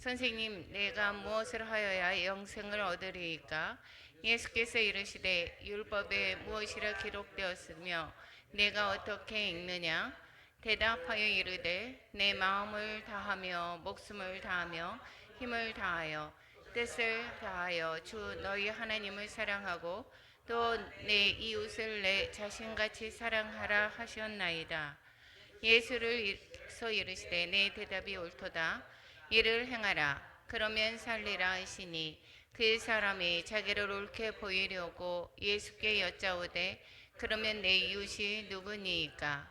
선생님, 내가 무엇을 하여야 영생을 얻으리이까? 예수께서 이르시되 율법에 무엇이라 기록되었으며 내가 어떻게 읽느냐? 대답하여 이르되 내 마음을 다하며 목숨을 다하며 힘을 다하여 뜻을 다하여 주 너희 하나님을 사랑하고 또 내 이웃을 내 자신같이 사랑하라 하셨나이다. 예수를서 이르시되 내 대답이 옳도다. 이를 행하라. 그러면 살리라 하시니 그 사람이 자기를 옳게 보이려고 예수께 여짜오되 그러면 내 이웃이 누구니이까?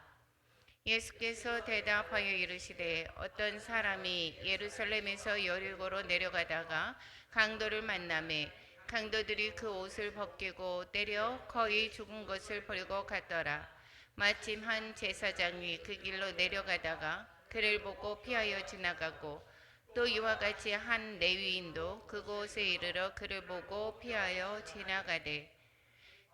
예수께서 대답하여 이르시되 어떤 사람이 예루살렘에서 여리고로 내려가다가 강도를 만나매 강도들이 그 옷을 벗기고 때려 거의 죽은 것을 버리고 갔더라. 마침 한 제사장이 그 길로 내려가다가 그를 보고 피하여 지나가고 또 이와 같이 한 레위인도 그곳에 이르러 그를 보고 피하여 지나가되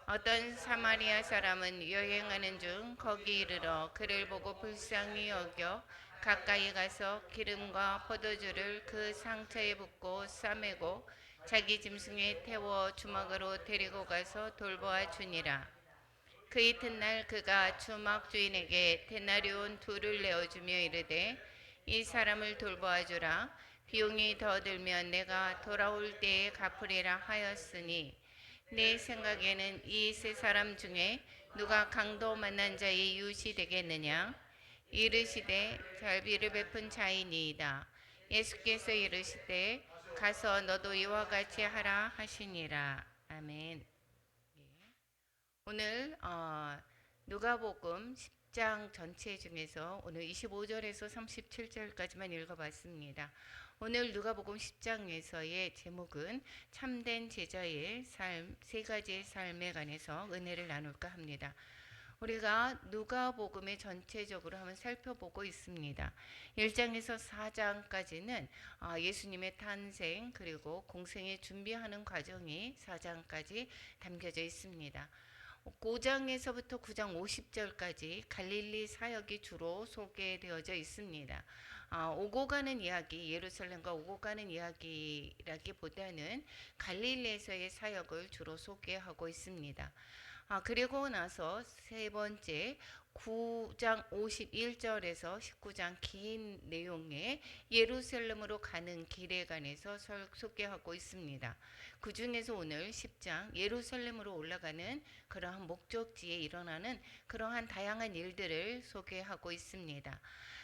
어떤 사마리아 사람은 여행하는 중 거기 이르러 그를 보고 불쌍히 여겨 가까이 가서 기름과 포도주를 그 상처에 붓고 싸매고 자기 짐승에 태워 주막으로 데리고 가서 돌보아 주니라. 그 이튿날 그가 주막 주인에게 데나리온 둘을 내어주며 이르되 이 사람을 돌보아 주라. 비용이 더 들면 내가 돌아올 때에 갚으리라 하였으니 내 생각에는 이 세 사람 중에 누가 강도 만난 자의 이웃이 되겠느냐? 이르시되 잘비를 베푼 자이니이다. 예수께서 이르시되 가서 너도 이와 같이 하라 하시니라. 아멘. 오늘 누가복음 10장 전체 중에서 오늘 25절에서 37절까지만 읽어봤습니다. 오늘 누가복음 10장에서의 제목은 참된 제자의 삶, 세 가지의 삶에 관해서 은혜를 나눌까 합니다. 우리가 누가복음의 전체적으로 한번 살펴보고 있습니다. 1장에서 4장까지는 예수님의 탄생 그리고 공생에 준비하는 과정이 4장까지 담겨져 있습니다. 5장에서부터 9장 50절까지 갈릴리 사역이 주로 소개되어져 있습니다. 오고 가는 이야기, 예루살렘과 오고 가는 이야기라기보다는 갈릴리에서의 사역을 주로 소개하고 있습니다. 그리고 나서 세 번째 9장 51절에서 19장 긴 내용의 예루살렘으로 가는 길에 관해서 소개하고 있습니다. 그 중에서 오늘 10장 예루살렘으로 올라가는 그러한 목적지에 일어나는 그러한 다양한 일들을 소개하고 있습니다.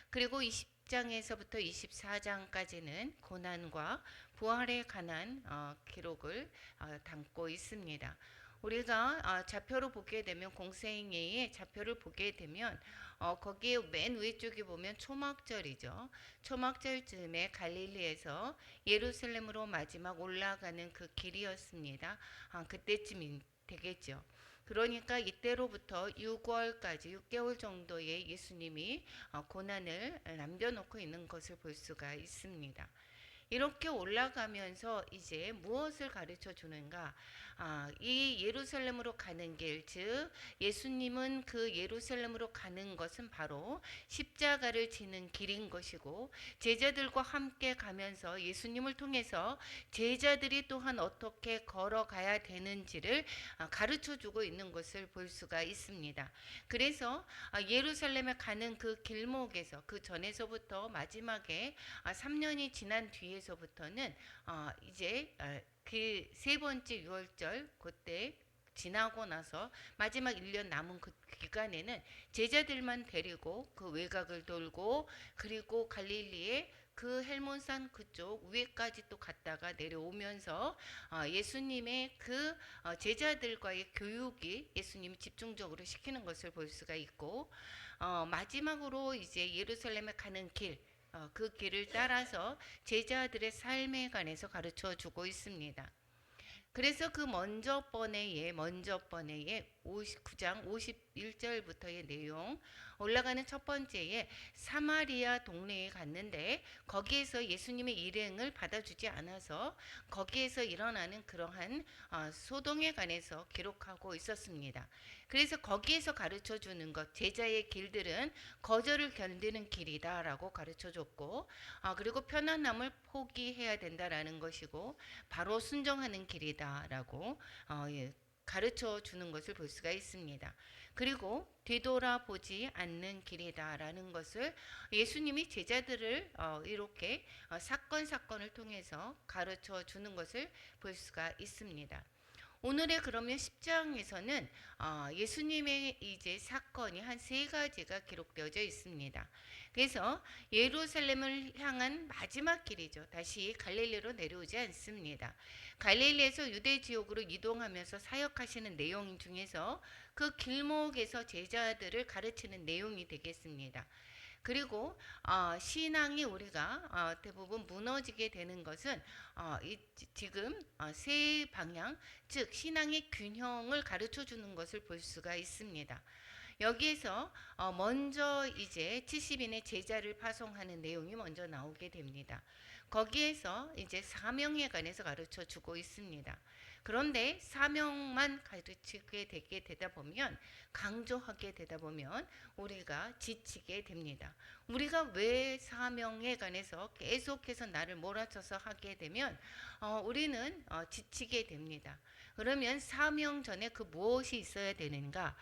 그리고 20장에서부터 24장까지는 고난과 부활에 관한 기록을 담고 있습니다. 우리가 좌표로 보게 되면 공생애의 좌표를 보게 되면 거기에 맨 위쪽에 보면 초막절이죠. 초막절쯤에 갈릴리에서 예루살렘으로 마지막 올라가는 그 길이었습니다. 그때쯤 되겠죠. 그러니까 이때로부터 6월까지 6개월 정도의 예수님이 고난을 남겨놓고 있는 것을 볼 수가 있습니다. 이렇게 올라가면서 이제 무엇을 가르쳐 주는가? 이 예루살렘으로 가는 길, 즉 예수님은 그 예루살렘으로 가는 것은 바로 십자가를 지는 길인 것이고 제자들과 함께 가면서 예수님을 통해서 제자들이 또한 어떻게 걸어가야 되는지를 가르쳐 주고 있는 것을 볼 수가 있습니다. 그래서 예루살렘에 가는 그 길목에서 그 전에서부터 마지막에 3년이 지난 뒤에서부터는 이제 그 세 번째 6월절 그때 지나고 나서 마지막 1년 남은 그 기간에는 제자들만 데리고 그 외곽을 돌고 그리고 갈릴리에 그 헬몬산 그쪽 위에까지 또 갔다가 내려오면서 예수님의 그 제자들과의 교육이 예수님이 집중적으로 시키는 것을 볼 수가 있고 마지막으로 이제 예루살렘에 가는 길 그 길을 따라서 제자들의 삶에 관해서 가르쳐 주고 있습니다. 그래서 그 먼저 번에 9장 51절부터의 내용, 올라가는 첫 번째에 사마리아 동네에 갔는데 거기에서 예수님의 일행을 받아주지 않아서 거기에서 일어나는 그러한 소동에 관해서 기록하고 있었습니다. 그래서 거기에서 가르쳐 주는 것, 제자의 길들은 거절을 견디는 길이다라고 가르쳐 줬고, 그리고 편안함을 포기해야 된다라는 것이고 바로 순종하는 길이다라고 가르쳐 주는 것을 볼 수가 있습니다. 그리고 뒤돌아보지 않는 길이다라는 것을 예수님이 제자들을 이렇게 사건을 통해서 가르쳐 주는 것을 볼 수가 있습니다. 오늘의 그러면 10장에서는 예수님의 이제 사건이 한 세 가지가 기록되어져 있습니다. 그래서 예루살렘을 향한 마지막 길이죠. 다시 갈릴리로 내려오지 않습니다. 갈릴리에서 유대 지역으로 이동하면서 사역하시는 내용 중에서 그 길목에서 제자들을 가르치는 내용이 되겠습니다. 그리고 신앙이 우리가 대부분 무너지게 되는 것은 지금 세 방향, 즉 신앙의 균형을 가르쳐 주는 것을 볼 수가 있습니다. 여기에서 먼저 이제 70인의 제자를 파송하는 내용이 먼저 나오게 됩니다. 거기에서 이제 사명에 관해서 가르쳐 주고 있습니다. 그런데 사명만 가르치게 되다 보면, 강조하게 되다 보면 우리가 지치게 됩니다. 우리가 왜 사명에 관해서 계속해서 나를 몰아쳐서 하게 되면 우리는 지치게 됩니다. 그러면 사명 전에 그 무엇이 있어야 되는가?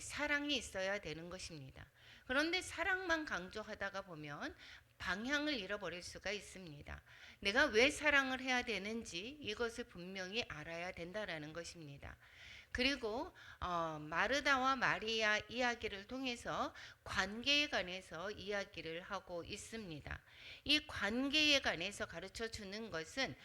사랑이 있어야 되는 것입니다. 그런데 사랑만 강조하다가 보면 방향을 잃어버릴 수가 있습니다. 내가 왜 사랑을 해야 되는지 이것을 분명히 알아야 된다라는 것입니다. 그리고 마르다와 마리아 이야기를 통해서 관계에 관해서 이야기를 하고 있습니다. 이 관계에 관해서 가르쳐 주는 것은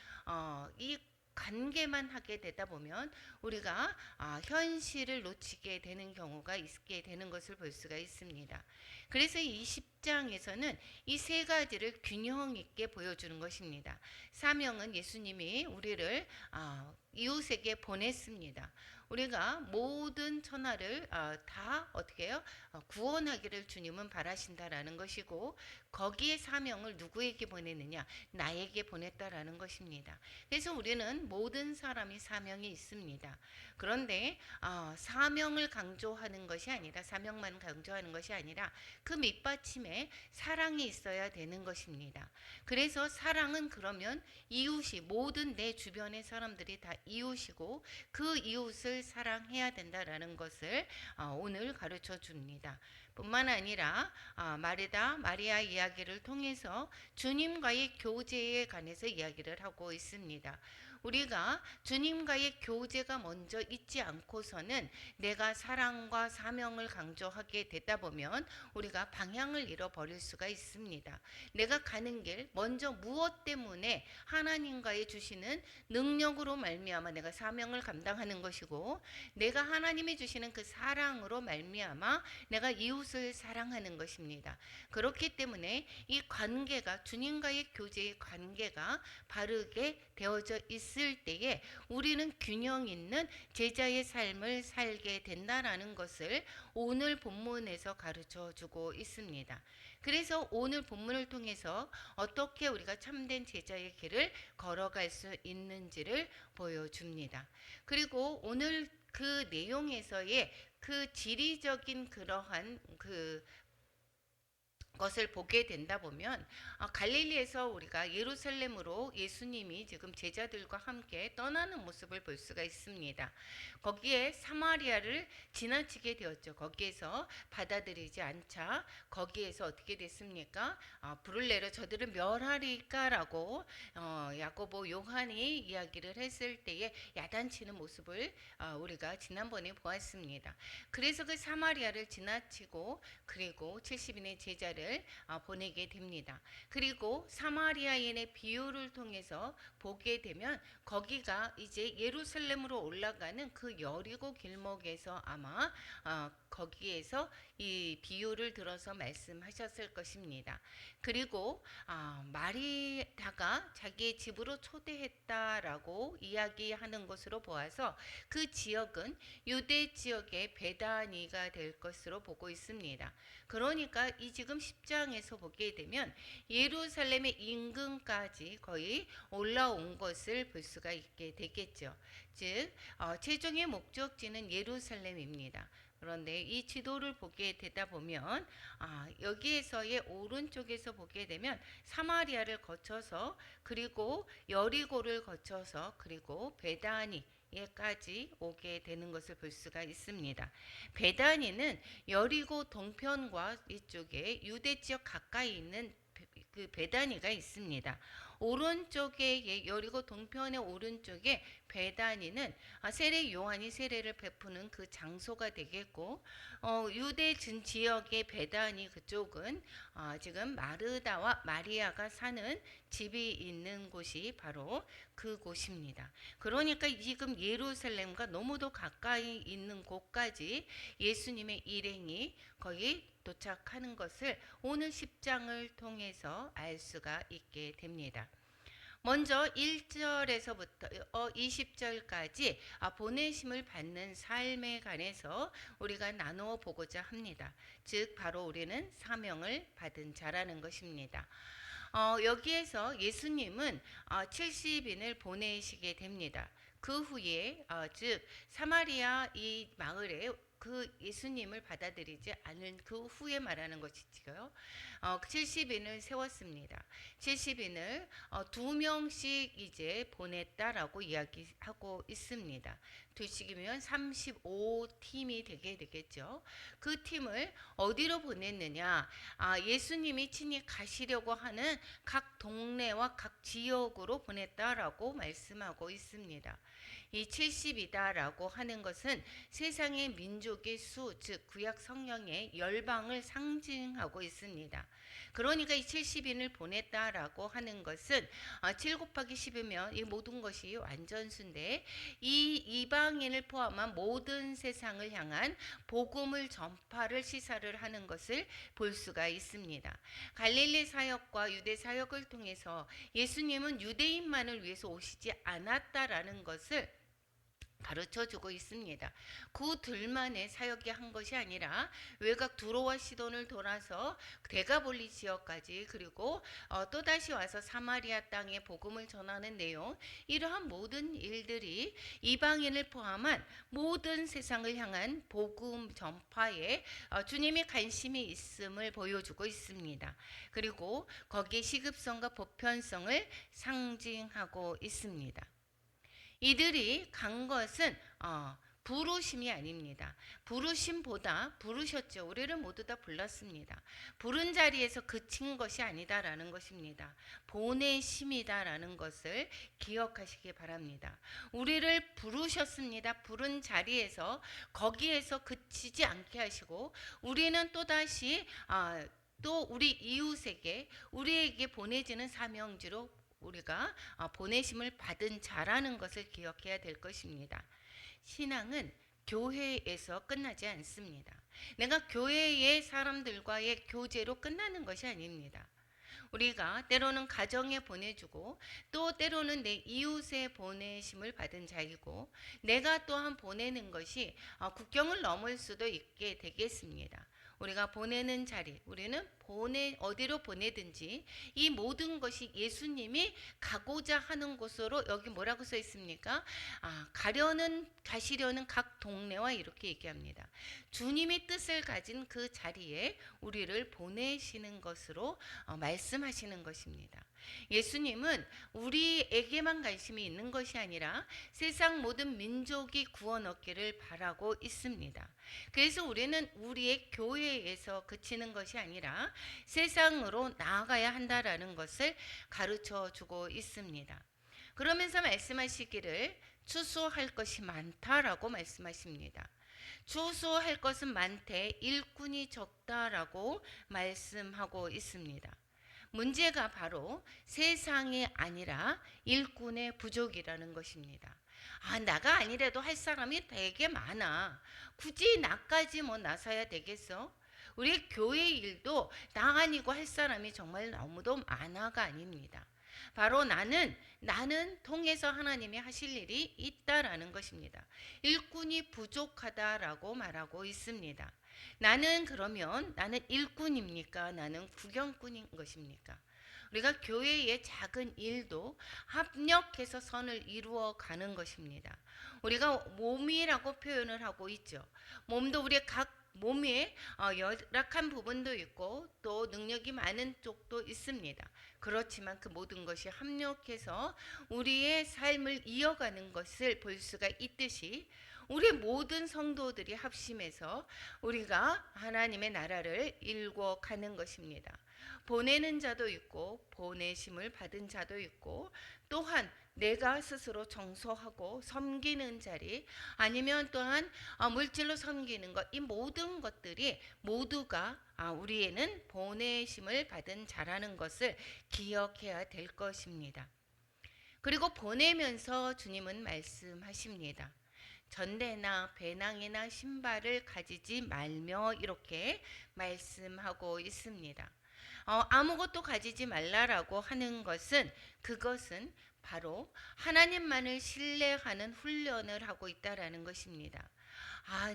이 관계만 하게 되다 보면 우리가 현실을 놓치게 되는 경우가 있게 되는 것을 볼 수가 있습니다. 그래서 이 10장에서는 이 세 가지를 균형 있게 보여주는 것입니다. 사명은 예수님이 우리를 이웃에게 보냈습니다. 우리가 모든 천하를 다 어떻게 해요? 구원하기를 주님은 바라신다라는 것이고, 거기에 사명을 누구에게 보냈느냐? 나에게 보냈다라는 것입니다. 그래서 우리는 모든 사람이 사명이 있습니다. 그런데 사명을 강조하는 것이 아니라, 사명만 강조하는 것이 아니라 그 밑받침에 사랑이 있어야 되는 것입니다. 그래서 사랑은 그러면 이웃이, 모든 내 주변의 사람들이 다 이웃이고 그 이웃을 사랑해야 된다라는 것을 오늘 가르쳐 줍니다. 뿐만 아니라 마르다, 마리아 이야기를 통해서 주님과의 교제에 관해서 이야기를 하고 있습니다. 우리가 주님과의 교제가 먼저 있지 않고서는 내가 사랑과 사명을 강조하게 되다 보면 우리가 방향을 잃어버릴 수가 있습니다. 내가 가는 길, 먼저 무엇 때문에 하나님과의 주시는 능력으로 말미암아 내가 사명을 감당하는 것이고, 내가 하나님이 주시는 그 사랑으로 말미암아 내가 이웃을 사랑하는 것입니다. 그렇기 때문에 이 관계가, 주님과의 교제의 관계가 바르게 되어져 있을 때에 우리는 균형 있는 제자의 삶을 살게 된다라는 것을 오늘 본문에서 가르쳐 주고 있습니다. 그래서 오늘 본문을 통해서 어떻게 우리가 참된 제자의 길을 걸어갈 수 있는지를 보여줍니다. 그리고 오늘 그 내용에서의 그 지리적인 그러한 것을 보게 된다 보면 갈릴리에서 우리가 예루살렘으로 예수님이 지금 제자들과 함께 떠나는 모습을 볼 수가 있습니다. 거기에 사마리아를 지나치게 되었죠. 거기에서 받아들이지 않자 거기에서 어떻게 됐습니까? 불을 내려 저들을 멸하리까라고 야고보, 요한이 이야기를 했을 때에 야단치는 모습을 우리가 지난번에 보았습니다. 그래서 그 사마리아를 지나치고 그리고 70인의 제자를 제자들을 보내게 됩니다. 그리고 사마리아인의 비유를 통해서 보게 되면 거기가 이제 예루살렘으로 올라가는 그 여리고 길목에서 아마 거기에서 이 비유를 들어서 말씀하셨을 것입니다. 그리고 마리다가 자기의 집으로 초대했다라고 이야기하는 것으로 보아서 그 지역은 유대 지역의 베다니가 될 것으로 보고 있습니다. 그러니까 이 지금 10장에서 보게 되면 예루살렘의 인근까지 거의 올라온 것을 볼 수가 있게 되겠죠. 즉 최종의 목적지는 예루살렘입니다. 그런데 이 지도를 보게 되다 보면 여기에서의 오른쪽에서 보게 되면 사마리아를 거쳐서 그리고 여리고를 거쳐서 그리고 베다니에까지 오게 되는 것을 볼 수가 있습니다. 베다니는 여리고 동편과 이쪽에 유대 지역 가까이 있는 그 베다니가 있습니다. 오른쪽에 여리고 동편의 오른쪽에 베다니는 세례 요한이 세례를 베푸는 그 장소가 되겠고 유대 지역의 베다니 그쪽은 지금 마르다와 마리아가 사는 집이 있는 곳이 바로 그곳입니다. 그러니까 지금 예루살렘과 너무도 가까이 있는 곳까지 예수님의 일행이 거의 도착하는 것을 오늘 10장을 통해서 알 수가 있게 됩니다. 먼저 1절에서부터 20절까지 보내심을 받는 삶에 관해서 우리가 나누어 보고자 합니다. 즉 바로 우리는 사명을 받은 자라는 것입니다. 여기에서 예수님은 70인을 보내시게 됩니다. 그 후에 즉 사마리아 이 마을에 그 예수님을 받아들이지 않은 그 후에 말하는 것이지요. 70인을 세웠습니다. 70인을 2명씩 이제 보냈다라고 이야기하고 있습니다. 2씩이면 35팀이 되게 되겠죠. 그 팀을 어디로 보냈느냐? 예수님이 친히 가시려고 하는 각 동네와 각 지역으로 보냈다라고 말씀하고 있습니다. 이 70이다라고 하는 것은 세상의 민족의 수, 즉 구약 성령의 열방을 상징하고 있습니다. 그러니까 이 70인을 보냈다라고 하는 것은 7 곱하기 10이면 이 모든 것이 완전수인데 이 이방인을 포함한 모든 세상을 향한 복음을 전파를 시사를 하는 것을 볼 수가 있습니다. 갈릴리 사역과 유대 사역을 통해서 예수님은 유대인만을 위해서 오시지 않았다라는 것을 가르쳐주고 있습니다. 그 둘만의 사역이 한 것이 아니라 외곽 두로와 시돈을 돌아서 데가볼리 지역까지 그리고 또다시 와서 사마리아 땅에 복음을 전하는 내용, 이러한 모든 일들이 이방인을 포함한 모든 세상을 향한 복음 전파에 주님의 관심이 있음을 보여주고 있습니다. 그리고 거기에 시급성과 보편성을 상징하고 있습니다. 이들이 간 것은 부르심이 아닙니다. 부르심보다 부르셨죠. 우리를 모두 다 불렀습니다. 부른 자리에서 그친 것이 아니다라는 것입니다. 보내심이다라는 것을 기억하시기 바랍니다. 우리를 부르셨습니다. 부른 자리에서 거기에서 그치지 않게 하시고 우리는 또다시 또 우리 이웃에게 우리에게 보내지는 사명지로 우리가 보내심을 받은 자라는 것을 기억해야 될 것입니다. 신앙은 교회에서 끝나지 않습니다. 내가 교회의 사람들과의 교제로 끝나는 것이 아닙니다. 우리가 때로는 가정에 보내주고 또 때로는 내 이웃에 보내심을 받은 자이고 내가 또한 보내는 것이 국경을 넘을 수도 있게 되겠습니다. 우리가 보내는 자리, 우리는 어디로 보내든지 이 모든 것이 예수님이 가고자 하는 곳으로, 여기 뭐라고 써 있습니까? 가시려는 각 동네와 이렇게 얘기합니다. 주님이 뜻을 가진 그 자리에 우리를 보내시는 것으로 말씀하시는 것입니다. 예수님은 우리에게만 관심이 있는 것이 아니라 세상 모든 민족이 구원 얻기를 바라고 있습니다. 그래서 우리는 우리의 교회에서 그치는 것이 아니라 세상으로 나아가야 한다라는 것을 가르쳐 주고 있습니다. 그러면서 말씀하시기를 추수할 것이 많다라고 말씀하십니다. 주소할 것은 많되 일꾼이 적다라고 말씀하고 있습니다. 문제가 바로 세상이 아니라 일꾼의 부족이라는 것입니다. 나가 아니래도 할 사람이 되게 많아. 굳이 나까지 나서야 되겠어? 우리 교회 일도 나 아니고 할 사람이 정말 너무도 많아가 아닙니다. 바로 나는 통해서 하나님이 하실 일이 있다라는 것입니다. 일꾼이 부족하다라고 말하고 있습니다. 그러면 나는 일꾼입니까? 나는 구경꾼인 것입니까? 우리가 교회의 작은 일도 합력해서 선을 이루어 가는 것입니다. 우리가 몸이라고 표현을 하고 있죠. 몸도 우리의 각 몸에 열악한 부분도 있고 또 능력이 많은 쪽도 있습니다. 그렇지만 그 모든 것이 합력해서 우리의 삶을 이어가는 것을 볼 수가 있듯이 우리 모든 성도들이 합심해서 우리가 하나님의 나라를 이루어 가는 것입니다. 보내는 자도 있고 보내심을 받은 자도 있고 또한 내가 스스로 정서하고 섬기는 자리 아니면 또한 물질로 섬기는 것, 이 모든 것들이 모두가 우리에는 보내심을 받은 자라는 것을 기억해야 될 것입니다. 그리고 보내면서 주님은 말씀하십니다. 전대나 배낭이나 신발을 가지지 말며 이렇게 말씀하고 있습니다. 아무것도 가지지 말라라고 하는 것은 그것은 바로 하나님만을 신뢰하는 훈련을 하고 있다라는 것입니다.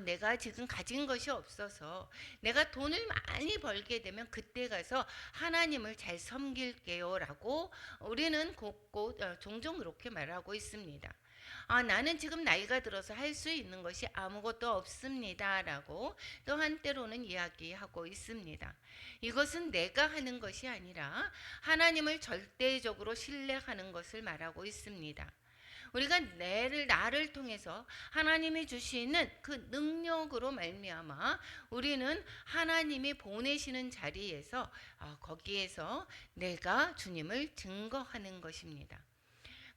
내가 지금 가진 것이 없어서 내가 돈을 많이 벌게 되면 그때 가서 하나님을 잘 섬길게요 라고 우리는 곳곳 종종 그렇게 말하고 있습니다. 나는 지금 나이가 들어서 할 수 있는 것이 아무것도 없습니다 라고 또 한때로는 이야기하고 있습니다. 이것은 내가 하는 것이 아니라 하나님을 절대적으로 신뢰하는 것을 말하고 있습니다. 우리가 나를 통해서 하나님이 주시는 그 능력으로 말미암아 우리는 하나님이 보내시는 자리에서 거기에서 내가 주님을 증거하는 것입니다.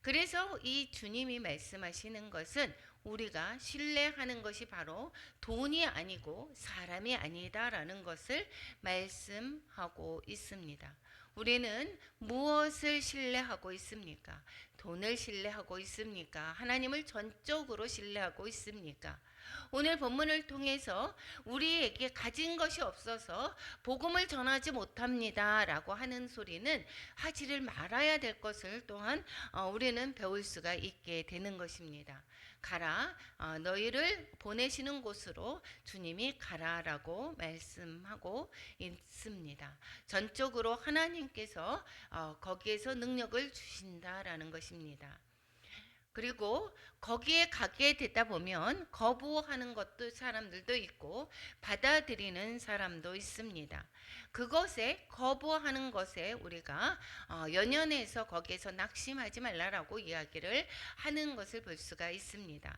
그래서 이 주님이 말씀하시는 것은 우리가 신뢰하는 것이 바로 돈이 아니고 사람이 아니다라는 것을 말씀하고 있습니다. 우리는 무엇을 신뢰하고 있습니까? 돈을 신뢰하고 있습니까? 하나님을 전적으로 신뢰하고 있습니까? 오늘 본문을 통해서 우리에게 가진 것이 없어서 복음을 전하지 못합니다 라고 하는 소리는 하지를 말아야 될 것을 또한 우리는 배울 수가 있게 되는 것입니다. 가라, 너희를 보내시는 곳으로 주님이 가라라고 말씀하고 있습니다. 전적으로 하나님께서 거기에서 능력을 주신다라는 것입니다. 그리고 거기에 가게 되다 보면 거부하는 것도 사람들도 있고 받아들이는 사람도 있습니다. 그것에 거부하는 것에 우리가 연연해서 거기에서 낙심하지 말라라고 이야기를 하는 것을 볼 수가 있습니다.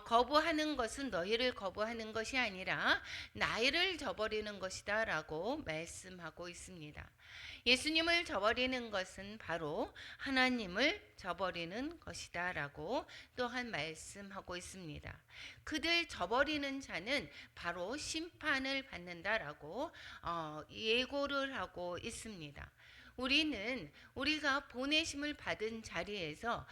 거부하는 것은 너희를 거부하는 것이 아니라 나를 저버리는 것이다 라고 말씀하고 있습니다. 예수님을 저버리는 것은 바로 하나님을 저버리는 것이다 라고 또한 말씀하고 있습니다. 그들 저버리는 자는 바로 심판을 받는다라고 예고를 하고 있습니다. 우리가 보내심을 받은 자리에서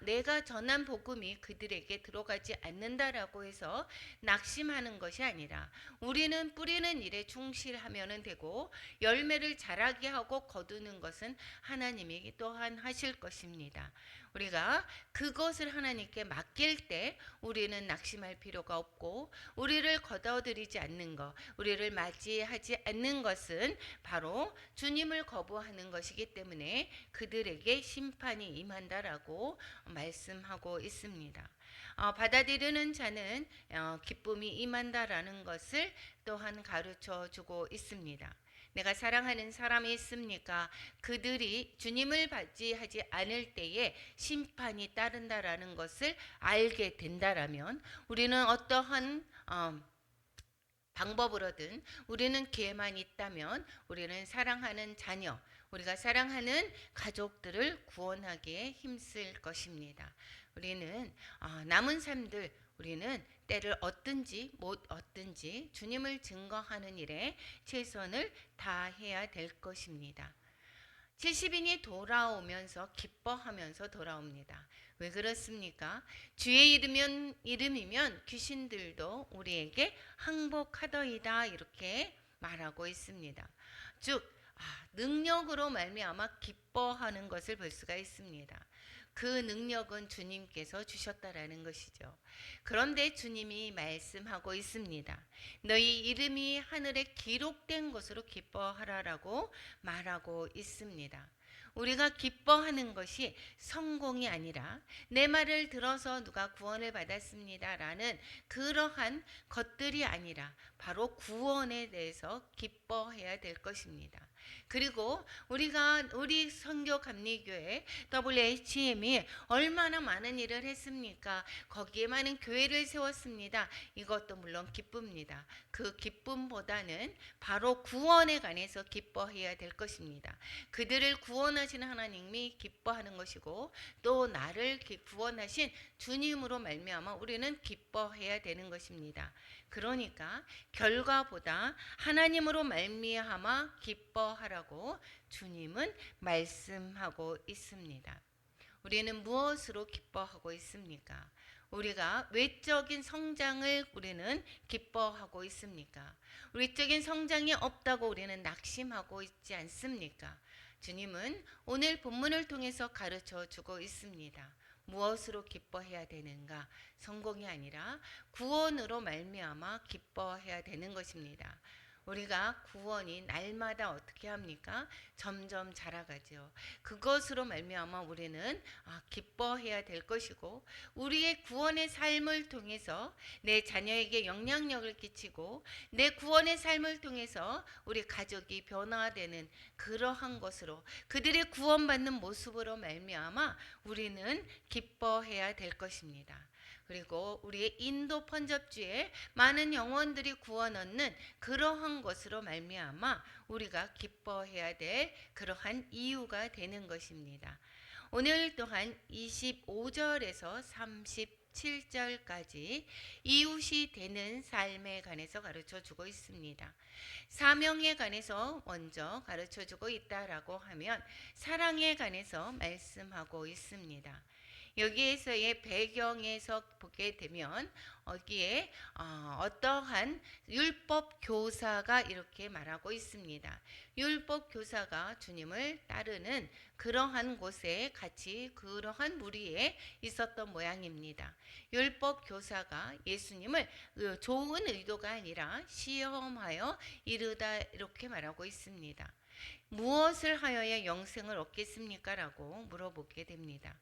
내가 전한 복음이 그들에게 들어가지 않는다라고 해서 낙심하는 것이 아니라 우리는 뿌리는 일에 충실하면 되고 열매를 자라게 하고 거두는 것은 하나님이 또한 하실 것입니다. 우리가 그것을 하나님께 맡길 때 우리는 낙심할 필요가 없고 우리를 거둬들이지 않는 것, 우리를 맞이하지 않는 것은 바로 주님을 거부하는 것이기 때문에 그들에게 심판이 임한다라고 말씀하고 있습니다. 받아들이는 자는 기쁨이 임한다라는 것을 또한 가르쳐 주고 있습니다. 내가 사랑하는 사람이 있습니까? 그들이 주님을 맞이하지 않을 때에 심판이 따른다라는 것을 알게 된다라면 우리는 어떠한 방법으로든 우리는 기회만 있다면 우리는 사랑하는 자녀, 우리가 사랑하는 가족들을 구원하기에 힘쓸 것입니다. 우리는 남은 삶들 우리는 때를 얻든지 못 얻든지 주님을 증거하는 일에 최선을 다해야 될 것입니다. 70인이 돌아오면서 기뻐하면서 돌아옵니다. 왜 그렇습니까? 주의 이름이면 귀신들도 우리에게 항복하더이다 이렇게 말하고 있습니다. 즉 능력으로 말미암아 기뻐하는 것을 볼 수가 있습니다. 그 능력은 주님께서 주셨다라는 것이죠. 그런데 주님이 말씀하고 있습니다. 너희 이름이 하늘에 기록된 것으로 기뻐하라라고 말하고 있습니다. 우리가 기뻐하는 것이 성공이 아니라 내 말을 들어서 누가 구원을 받았습니다라는 그러한 것들이 아니라 바로 구원에 대해서 기뻐해야 될 것입니다. 그리고 우리 선교 감리교회 WHM이 얼마나 많은 일을 했습니까? 거기에 많은 교회를 세웠습니다. 이것도 물론 기쁩니다. 그 기쁨보다는 바로 구원에 관해서 기뻐해야 될 것입니다. 그들을 구원하시는 하나님이 기뻐하는 것이고 또 나를 구원하신 주님으로 말미암아 우리는 기뻐해야 되는 것입니다. 그러니까 결과보다 하나님으로 말미암아 기뻐하라고 주님은 말씀하고 있습니다. 우리는 무엇으로 기뻐하고 있습니까? 우리가 외적인 성장을 우리는 기뻐하고 있습니까? 외적인 성장이 없다고 우리는 낙심하고 있지 않습니까? 주님은 오늘 본문을 통해서 가르쳐 주고 있습니다. 무엇으로 기뻐해야 되는가? 성공이 아니라 구원으로 말미암아 기뻐해야 되는 것입니다. 우리가 구원이 날마다 어떻게 합니까? 점점 자라가죠. 그것으로 말미암아 우리는 기뻐해야 될 것이고 우리의 구원의 삶을 통해서 내 자녀에게 영향력을 끼치고 내 구원의 삶을 통해서 우리 가족이 변화되는 그러한 것으로 그들의 구원받는 모습으로 말미암아 우리는 기뻐해야 될 것입니다. 그리고 우리의 인도 펀접주에 많은 영혼들이 구원 얻는 그러한 것으로 말미암아 우리가 기뻐해야 될 그러한 이유가 되는 것입니다. 오늘 또한 25절에서 37절까지 이웃이 되는 삶에 관해서 가르쳐 주고 있습니다. 사명에 관해서 먼저 가르쳐 주고 있다라고 하면 사랑에 관해서 말씀하고 있습니다. 여기에서의 배경에서 보게 되면 여기에 어떠한 율법 교사가 이렇게 말하고 있습니다. 율법 교사가 주님을 따르는 그러한 곳에 같이 그러한 무리에 있었던 모양입니다. 율법 교사가 예수님을 좋은 의도가 아니라 시험하여 이르다 이렇게 말하고 있습니다. 무엇을 하여야 영생을 얻겠습니까? 라고 물어보게 됩니다.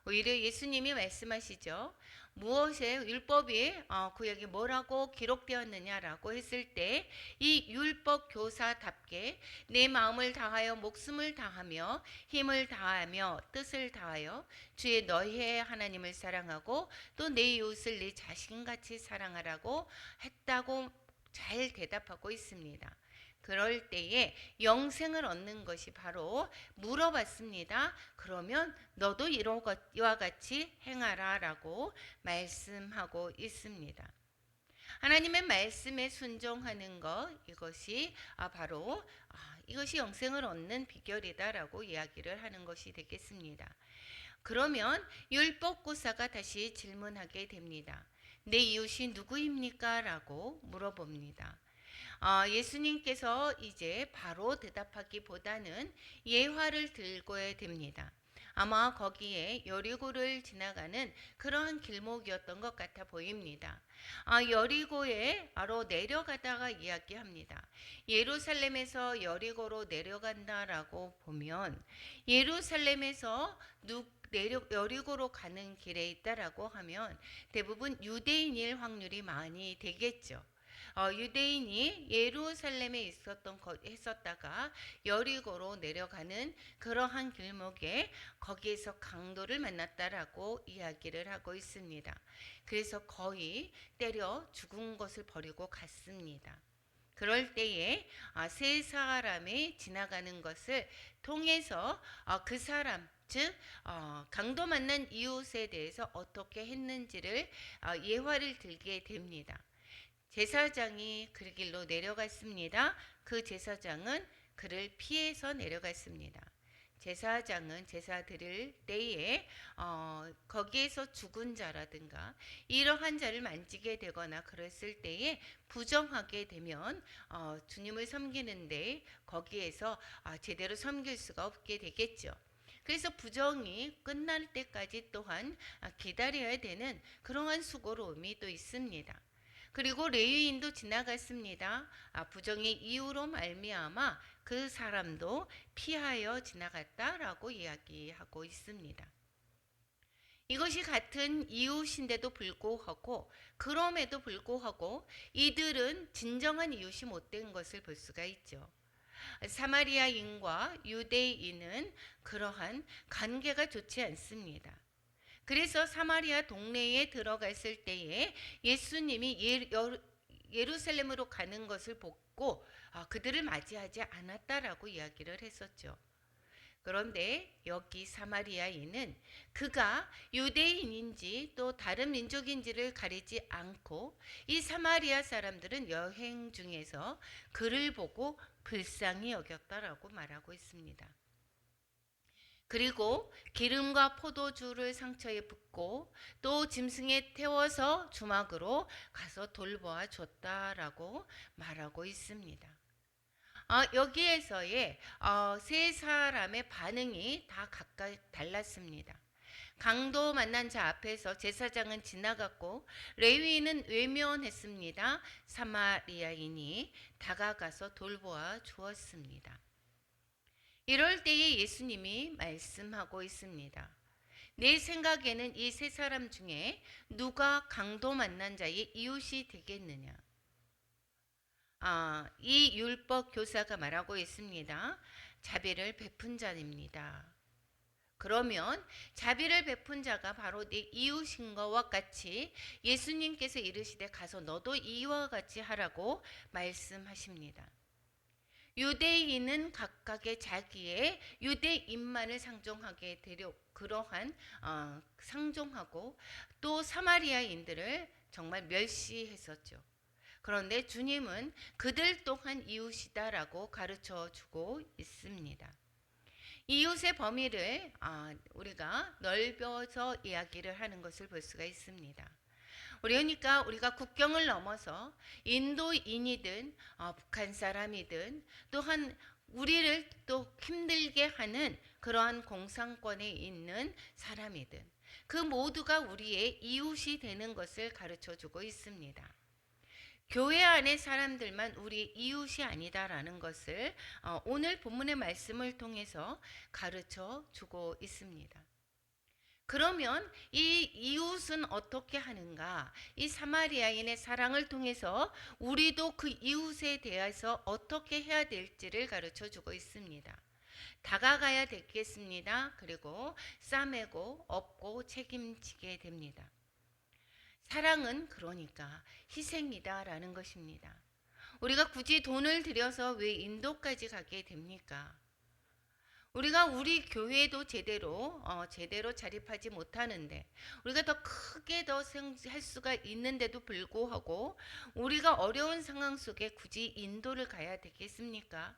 오히려 예수님이 말씀하시죠. 무엇에 율법이 구약에 뭐라고 기록되었느냐라고 했을 때 이 율법 교사답게 내 마음을 다하여 목숨을 다하며 힘을 다하며 뜻을 다하여 주의 너희의 하나님을 사랑하고 또 내 이웃을 내 자신같이 사랑하라고 했다고 잘 대답하고 있습니다. 그럴 때에 영생을 얻는 것이 바로 물어봤습니다. 그러면 너도 이와 같이 행하라 라고 말씀하고 있습니다. 하나님의 말씀에 순종하는 것 이것이 바로 이것이 영생을 얻는 비결이다라고 이야기를 하는 것이 되겠습니다. 그러면 율법교사가 다시 질문하게 됩니다. 내 이웃이 누구입니까? 라고 물어봅니다. 예수님께서 이제 바로 대답하기보다는 예화를 들고야 됩니다. 아마 거기에 여리고를 지나가는 그러한 길목이었던 것 같아 보입니다. 여리고에 바로 내려가다가 이야기합니다. 예루살렘에서 여리고로 내려간다라고 보면 예루살렘에서 여리고로 가는 길에 있다라고 하면 대부분 유대인일 확률이 많이 되겠죠. 유대인이 예루살렘에 했었다가 여리고로 내려가는 그러한 길목에 거기에서 강도를 만났다라고 이야기를 하고 있습니다. 그래서 거의 때려 죽은 것을 버리고 갔습니다. 그럴 때에 세 사람이 지나가는 것을 통해서 그 사람 즉 강도 만난 이웃에 대해서 어떻게 했는지를 예화를 들게 됩니다. 제사장이 그 길로 내려갔습니다. 그 제사장은 그를 피해서 내려갔습니다. 제사장은 제사 드릴 때에 거기에서 죽은 자라든가 이러한 자를 만지게 되거나 그랬을 때에 부정하게 되면 주님을 섬기는데 거기에서 제대로 섬길 수가 없게 되겠죠. 그래서 부정이 끝날 때까지 또한 기다려야 되는 그러한 수고로움이 또 있습니다. 그리고 레위인도 지나갔습니다. 부정의 이유로 말미암아 그 사람도 피하여 지나갔다라고 이야기하고 있습니다. 이것이 같은 이웃인데도 불구하고 그럼에도 불구하고 이들은 진정한 이웃이 못된 것을 볼 수가 있죠. 사마리아인과 유대인은 그러한 관계가 좋지 않습니다. 그래서 사마리아 동네에 들어갔을 때에 예수님이 예루살렘으로 가는 것을 보고 그들을 맞이하지 않았다라고 이야기를 했었죠. 그런데 여기 사마리아인은 그가 유대인인지 또 다른 민족인지를 가리지 않고 이 사마리아 사람들은 여행 중에서 그를 보고 불쌍히 여겼다라고 말하고 있습니다. 그리고 기름과 포도주를 상처에 붓고 또 짐승에 태워서 주막으로 가서 돌보아 줬다라고 말하고 있습니다. 여기에서의 세 사람의 반응이 다 각각 달랐습니다. 강도 만난 자 앞에서 제사장은 지나갔고 레위인은 외면했습니다. 사마리아인이 다가가서 돌보아 주었습니다. 이럴 때에 예수님이 말씀하고 있습니다. 내 생각에는 이 세 사람 중에 누가 강도 만난 자의 이웃이 되겠느냐? 이 율법 교사가 말하고 있습니다. 자비를 베푼 자입니다. 그러면 자비를 베푼 자가 바로 내 이웃인 것과 같이 예수님께서 이르시되 가서 너도 이와 같이 하라고 말씀하십니다. 유대인은 각각의 자기의 유대인만을 상종하게 되려 그러한 상종하고 또 사마리아인들을 정말 멸시했었죠. 그런데 주님은 그들 또한 이웃이다라고 가르쳐 주고 있습니다. 이웃의 범위를 우리가 넓혀서 이야기를 하는 것을 볼 수가 있습니다. 그러니까 우리가 국경을 넘어서 인도인이든 북한 사람이든 또한 우리를 또 힘들게 하는 그러한 공산권에 있는 사람이든 그 모두가 우리의 이웃이 되는 것을 가르쳐 주고 있습니다. 교회 안의 사람들만 우리 이웃이 아니다라는 것을 오늘 본문의 말씀을 통해서 가르쳐 주고 있습니다. 그러면 이 이웃은 어떻게 하는가? 이 사마리아인의 사랑을 통해서 우리도 그 이웃에 대해서 어떻게 해야 될지를 가르쳐 주고 있습니다. 다가가야 되겠습니다. 그리고 싸매고 업고 책임지게 됩니다. 사랑은 그러니까 희생이다라는 것입니다. 우리가 굳이 돈을 들여서 왜 인도까지 가게 됩니까? 우리가 우리 교회도 제대로 자립하지 못하는데 우리가 더 크게 더 할 수가 있는데도 불구하고 우리가 어려운 상황 속에 굳이 인도를 가야 되겠습니까?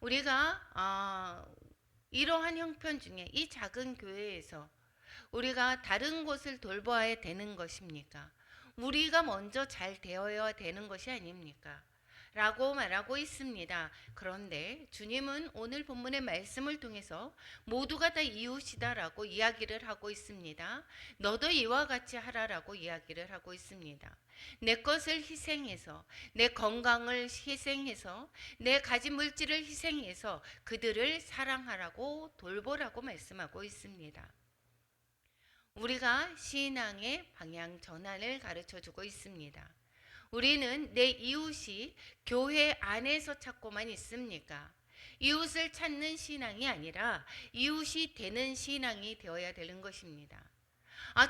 우리가 이러한 형편 중에 이 작은 교회에서 우리가 다른 곳을 돌보아야 되는 것입니까? 우리가 먼저 잘 되어야 되는 것이 아닙니까? 라고 말하고 있습니다. 그런데 주님은 오늘 본문의 말씀을 통해서 모두가 다 이웃이다라고 이야기를 하고 있습니다. 너도 이와 같이 하라라고 이야기를 하고 있습니다. 내 것을 희생해서 내 건강을 희생해서 내 가진 물질을 희생해서 그들을 사랑하라고 돌보라고 말씀하고 있습니다. 우리가 신앙의 방향 전환을 가르쳐 주고 있습니다. 우리는 내 이웃이 교회 안에서 찾고만 있습니까? 이웃을 찾는 신앙이 아니라 이웃이 되는 신앙이 되어야 되는 것입니다.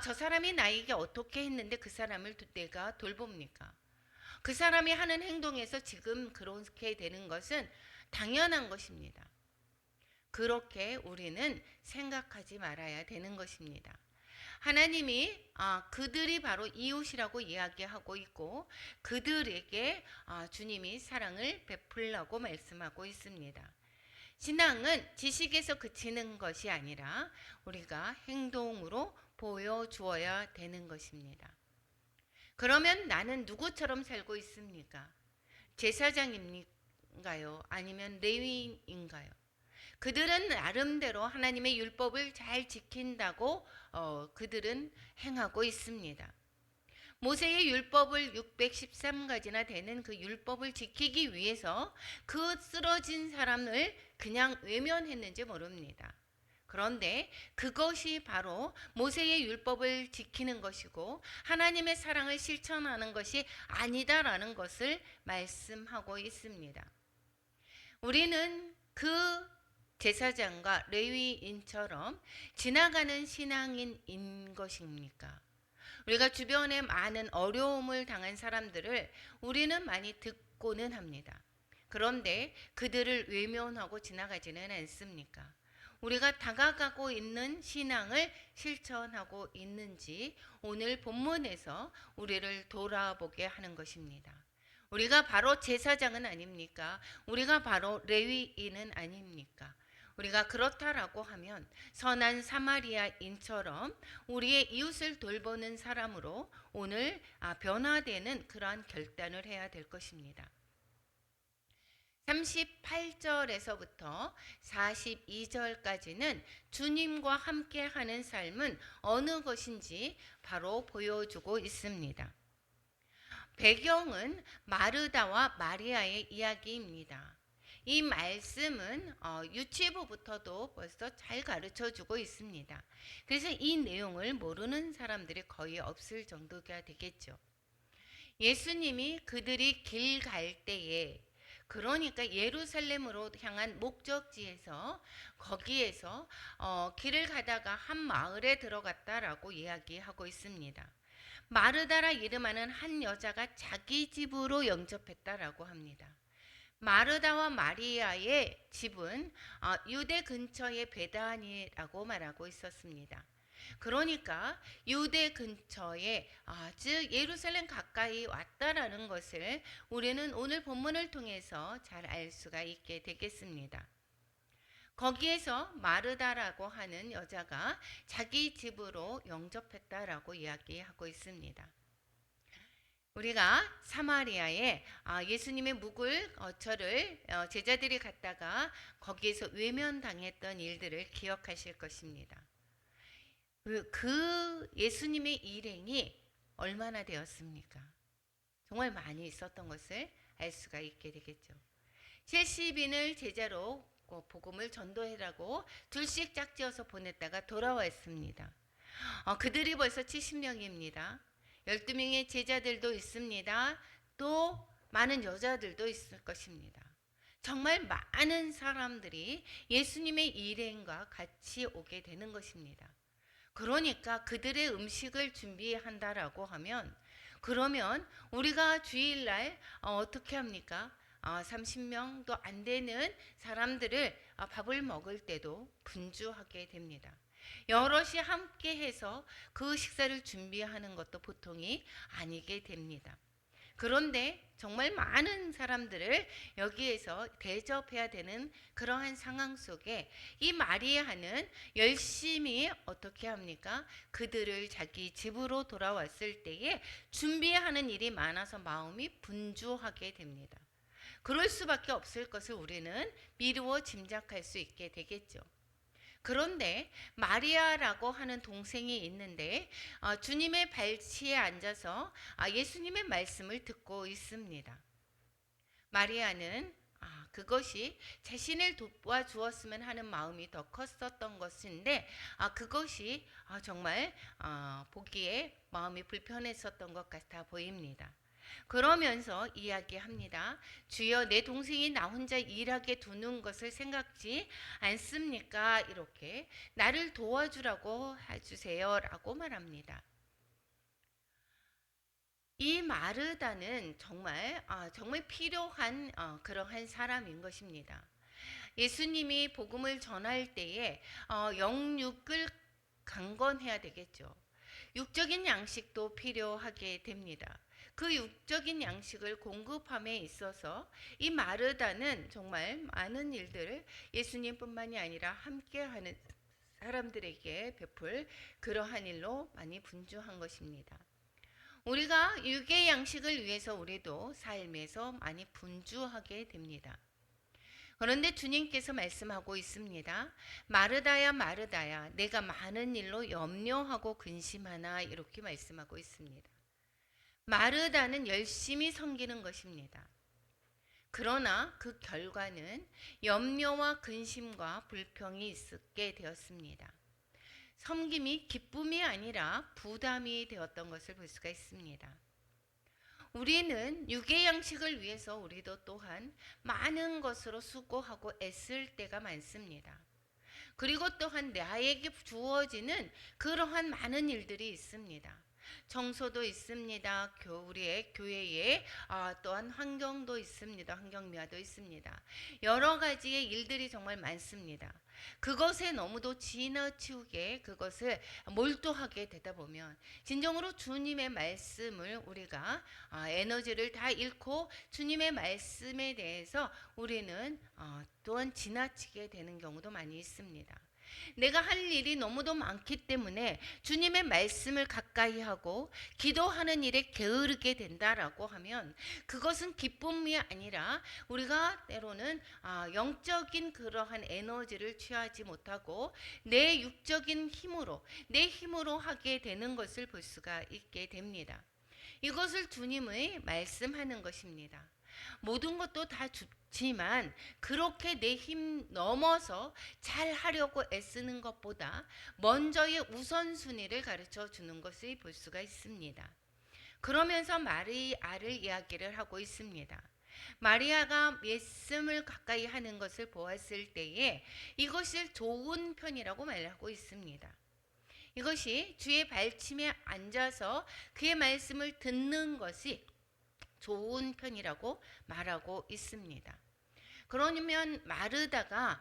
저 사람이 나에게 어떻게 했는데 그 사람을 내가 돌봅니까? 그 사람이 하는 행동에서 지금 그렇게 되는 것은 당연한 것입니다. 그렇게 우리는 생각하지 말아야 되는 것입니다. 하나님이 그들이 바로 이웃이라고 이야기하고 있고 그들에게 주님이 사랑을 베풀라고 말씀하고 있습니다. 신앙은 지식에서 그치는 것이 아니라 우리가 행동으로 보여주어야 되는 것입니다. 그러면 나는 누구처럼 살고 있습니까? 제사장인가요? 아니면 레위인가요? 그들은 나름대로 하나님의 율법을 잘 지킨다고 그들은 행하고 있습니다. 모세의 율법을 613가지나 되는 그 율법을 지키기 위해서 그 쓰러진 사람을 그냥 외면했는지 모릅니다. 그런데 그것이 바로 모세의 율법을 지키는 것이고 하나님의 사랑을 실천하는 것이 아니다라는 것을 말씀하고 있습니다. 우리는 그 제사장과 레위인처럼 지나가는 신앙인인 것입니까? 우리가 주변에 많은 어려움을 당한 사람들을 우리는 많이 듣고는 합니다. 그런데 그들을 외면하고 지나가지는 않습니까? 우리가 다가가고 있는 신앙을 실천하고 있는지 오늘 본문에서 우리를 돌아보게 하는 것입니다. 우리가 바로 제사장은 아닙니까? 우리가 바로 레위인은 아닙니까? 우리가 그렇다라고 하면 선한 사마리아인처럼 우리의 이웃을 돌보는 사람으로 오늘 변화되는 그러한 결단을 해야 될 것입니다. 38절에서부터 42절까지는 주님과 함께하는 삶은 어느 것인지 바로 보여주고 있습니다. 배경은 마르다와 마리아의 이야기입니다. 이 말씀은 유치부부터도 벌써 잘 가르쳐주고 있습니다. 그래서 이 내용을 모르는 사람들이 거의 없을 정도가 되겠죠. 예수님이 그들이 길 갈 때에 그러니까 예루살렘으로 향한 목적지에서 거기에서 길을 가다가 한 마을에 들어갔다라고 이야기하고 있습니다. 마르다라 이름하는 한 여자가 자기 집으로 영접했다라고 합니다. 마르다와 마리아의 집은 유대 근처의 베다니라고 말하고 있었습니다. 그러니까 유대 근처에 즉 예루살렘 가까이 왔다라는 것을 우리는 오늘 본문을 통해서 잘 알 수가 있게 되겠습니다. 거기에서 마르다라고 하는 여자가 자기 집으로 영접했다라고 이야기하고 있습니다. 우리가 사마리아에 예수님의 묵을 어처를 제자들이 갔다가 거기에서 외면당했던 일들을 기억하실 것입니다. 그 예수님의 일행이 얼마나 되었습니까? 정말 많이 있었던 것을 알 수가 있게 되겠죠. 70인을 제자로 복음을 전도해라고 둘씩 짝지어서 보냈다가 돌아왔습니다. 그들이 벌써 70명입니다. 12명의 제자들도 있습니다. 또 많은 여자들도 있을 것입니다. 정말 많은 사람들이 예수님의 일행과 같이 오게 되는 것입니다. 그러니까 그들의 음식을 준비한다라고 하면 그러면 우리가 주일날 어떻게 합니까? 30명도 안 되는 사람들을 밥을 먹을 때도 분주하게 됩니다. 여럿이 함께 해서 그 식사를 준비하는 것도 보통이 아니게 됩니다. 그런데 정말 많은 사람들을 여기에서 대접해야 되는 그러한 상황 속에 이 마리아는 열심히 어떻게 합니까? 그들을 자기 집으로 돌아왔을 때에 준비하는 일이 많아서 마음이 분주하게 됩니다. 그럴 수밖에 없을 것을 우리는 미루어 짐작할 수 있게 되겠죠. 그런데 마리아라고 하는 동생이 있는데 주님의 발치에 앉아서 예수님의 말씀을 듣고 있습니다. 마리아는 그것이 자신을 도와주었으면 하는 마음이 더 컸었던 것인데 그것이 정말 보기에 마음이 불편했었던 것 같아 보입니다. 그러면서 이야기합니다. 주여 내 동생이 나 혼자 일하게 두는 것을 생각지 않습니까? 이렇게 나를 도와주라고 해주세요 라고 말합니다. 이 마르다는 정말 필요한 그러한 사람인 것입니다. 예수님이 복음을 전할 때에 영육을 강건해야 되겠죠. 육적인 양식도 필요하게 됩니다. 그 육적인 양식을 공급함에 있어서 이 마르다는 정말 많은 일들을 예수님뿐만이 아니라 함께하는 사람들에게 베풀 그러한 일로 많이 분주한 것입니다. 우리가 육의 양식을 위해서 우리도 삶에서 많이 분주하게 됩니다. 그런데 주님께서 말씀하고 있습니다. 마르다야 마르다야 내가 많은 일로 염려하고 근심하나, 이렇게 말씀하고 있습니다. 마르다는 열심히 섬기는 것입니다. 그러나 그 결과는 염려와 근심과 불평이 있게 되었습니다. 섬김이 기쁨이 아니라 부담이 되었던 것을 볼 수가 있습니다. 우리는 육의 양식을 위해서 우리도 또한 많은 것으로 수고하고 애쓸 때가 많습니다. 그리고 또한 나에게 주어지는 그러한 많은 일들이 있습니다. 청소도 있습니다. 우리의 교회에 또한 환경도 있습니다. 환경미화도 있습니다. 여러 가지의 일들이 정말 많습니다. 그것에 너무도 지나치게 그것을 몰두하게 되다 보면 진정으로 주님의 말씀을 우리가 에너지를 다 잃고 주님의 말씀에 대해서 우리는 또한 지나치게 되는 경우도 많이 있습니다. 내가 할 일이 너무도 많기 때문에 주님의 말씀을 가까이 하고 기도하는 일에 게으르게 된다라고 하면 그것은 기쁨이 아니라 우리가 때로는 영적인 그러한 에너지를 취하지 못하고 내 육적인 힘으로 내 힘으로 하게 되는 것을 볼 수가 있게 됩니다. 이것을 주님의 말씀하는 것입니다. 모든 것도 다 좋지만 그렇게 내 힘 넘어서 잘 하려고 애쓰는 것보다 먼저의 우선순위를 가르쳐 주는 것을 볼 수가 있습니다. 그러면서 마리아를 이야기를 하고 있습니다. 마리아가 말씀을 가까이 하는 것을 보았을 때에 이것을 좋은 편이라고 말하고 있습니다. 이것이 주의 발침에 앉아서 그의 말씀을 듣는 것이 좋은 편이라고 말하고 있습니다. 그러면 마르다가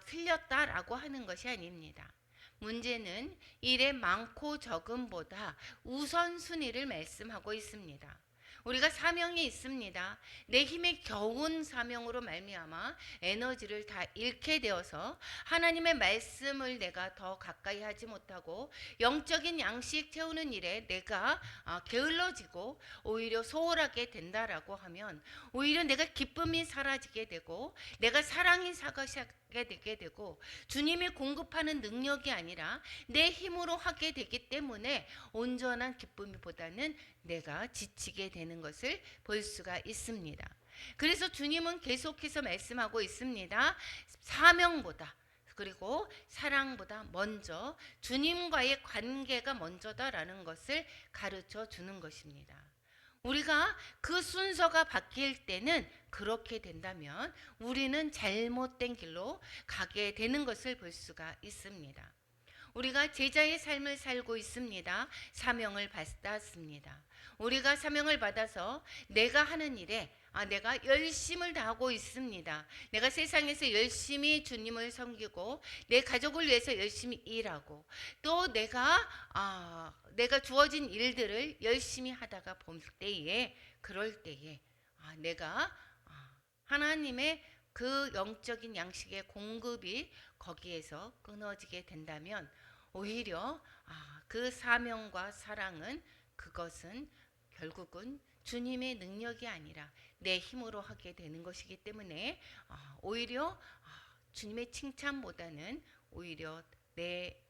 틀렸다라고 하는 것이 아닙니다. 문제는 일의 많고 적음보다 우선순위를 말씀하고 있습니다. 우리가 사명이 있습니다. 내 힘에 겨운 사명으로 말미암아 에너지를 다 잃게 되어서 하나님의 말씀을 내가 더 가까이 하지 못하고 영적인 양식 채우는 일에 내가 게을러지고 오히려 소홀하게 된다라고 하면 오히려 내가 기쁨이 사라지게 되고 내가 사랑이 사라지게 되게 되고 주님이 공급하는 능력이 아니라 내 힘으로 하게 되기 때문에 온전한 기쁨보다는 내가 지치게 되는 것을 볼 수가 있습니다. 그래서 주님은 계속해서 말씀하고 있습니다. 사명보다 그리고 사랑보다 먼저 주님과의 관계가 먼저다라는 것을 가르쳐 주는 것입니다. 우리가 그 순서가 바뀔 때는 그렇게 된다면 우리는 잘못된 길로 가게 되는 것을 볼 수가 있습니다. 우리가 제자의 삶을 살고 있습니다. 사명을 받았습니다. 우리가 사명을 받아서 내가 하는 일에 내가 열심을 다하고 있습니다. 내가 세상에서 열심히 주님을 섬기고 내 가족을 위해서 열심히 일하고 또 내가 주어진 일들을 열심히 하다가 볼 때에 그럴 때에 내가 하나님의 그 영적인 양식의 공급이 거기에서 끊어지게 된다면 오히려 그 사명과 사랑은 그것은 결국은 주님의 능력이 아니라 내 힘으로 하게 되는 것이기 때문에 오히려 주님의 칭찬보다는 오히려 내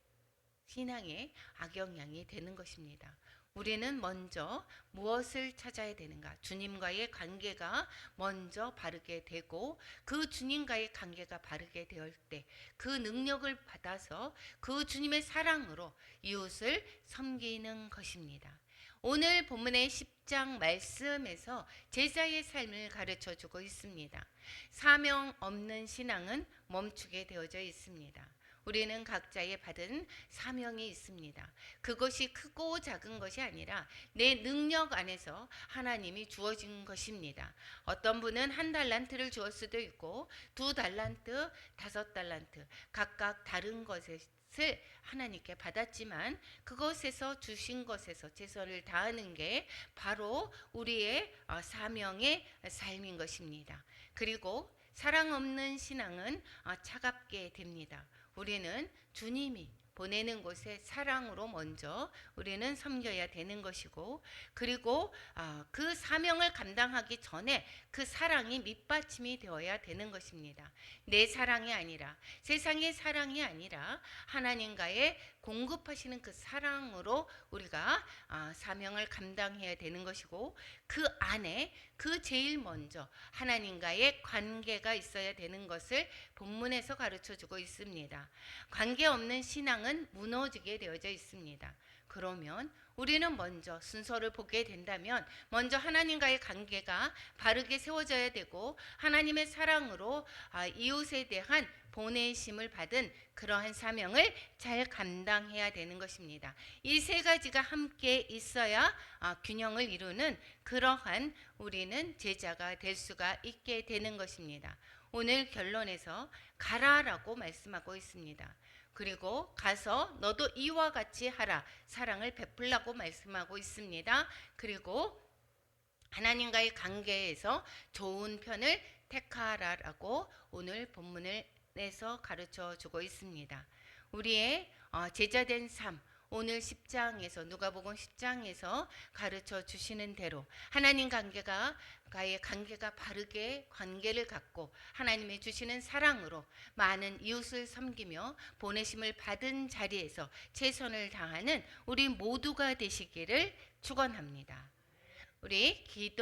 신앙의 악영향이 되는 것입니다. 우리는 먼저 무엇을 찾아야 되는가? 주님과의 관계가 먼저 바르게 되고 그 주님과의 관계가 바르게 되었을 때 그 능력을 받아서 그 주님의 사랑으로 이웃을 섬기는 것입니다. 오늘 본문의 10장 말씀에서 제자의 삶을 가르쳐 주고 있습니다. 사명 없는 신앙은 멈추게 되어져 있습니다. 우리는 각자의 받은 사명이 있습니다. 그것이 크고 작은 것이 아니라 내 능력 안에서 하나님이 주어진 것입니다. 어떤 분은 1달란트를 주었을 수도 있고 2달란트, 5달란트 각각 다른 것을 하나님께 받았지만 그것에서 주신 것에서 최선을 다하는 게 바로 우리의 사명의 삶인 것입니다. 그리고 사랑 없는 신앙은 차갑게 됩니다. 우리는 주님이 보내는 곳에 사랑으로 먼저 우리는 섬겨야 되는 것이고, 그리고 그 사명을 감당하기 전에 그 사랑이 밑받침이 되어야 되는 것입니다. 내 사랑이 아니라, 세상의 사랑이 아니라 하나님과의 공급하시는 그 사랑으로 우리가 사명을 감당해야 되는 것이고, 그 안에 그 제일 먼저 하나님과의 관계가 있어야 되는 것을 본문에서 가르쳐주고 있습니다. 관계 없는 신앙은 무너지게 되어져 있습니다. 그러면 우리는 먼저 순서를 보게 된다면 먼저 하나님과의 관계가 바르게 세워져야 되고, 하나님의 사랑으로 이웃에 대한 보내심을 받은 그러한 사명을 잘 감당해야 되는 것입니다. 이 세 가지가 함께 있어야 균형을 이루는 그러한 우리는 제자가 될 수가 있게 되는 것입니다. 오늘 결론에서 가라라고 말씀하고 있습니다. 그리고 가서 너도 이와 같이 하라, 사랑을 베풀라고 말씀하고 있습니다. 그리고 하나님과의 관계에서 좋은 편을 택하라라고 오늘 본문을 내서 가르쳐 주고 있습니다. 우리의 제자된 삶, 오늘 10장에서 누가복음 10장에서 가르쳐 주시는 대로 하나님 과의 관계가 바르게 관계를 갖고 하나님이 주시는 사랑으로 많은 이웃을 섬기며 보내심을 받은 자리에서 최선을 다하는 우리 모두가 되시기를 축원합니다. 우리 기도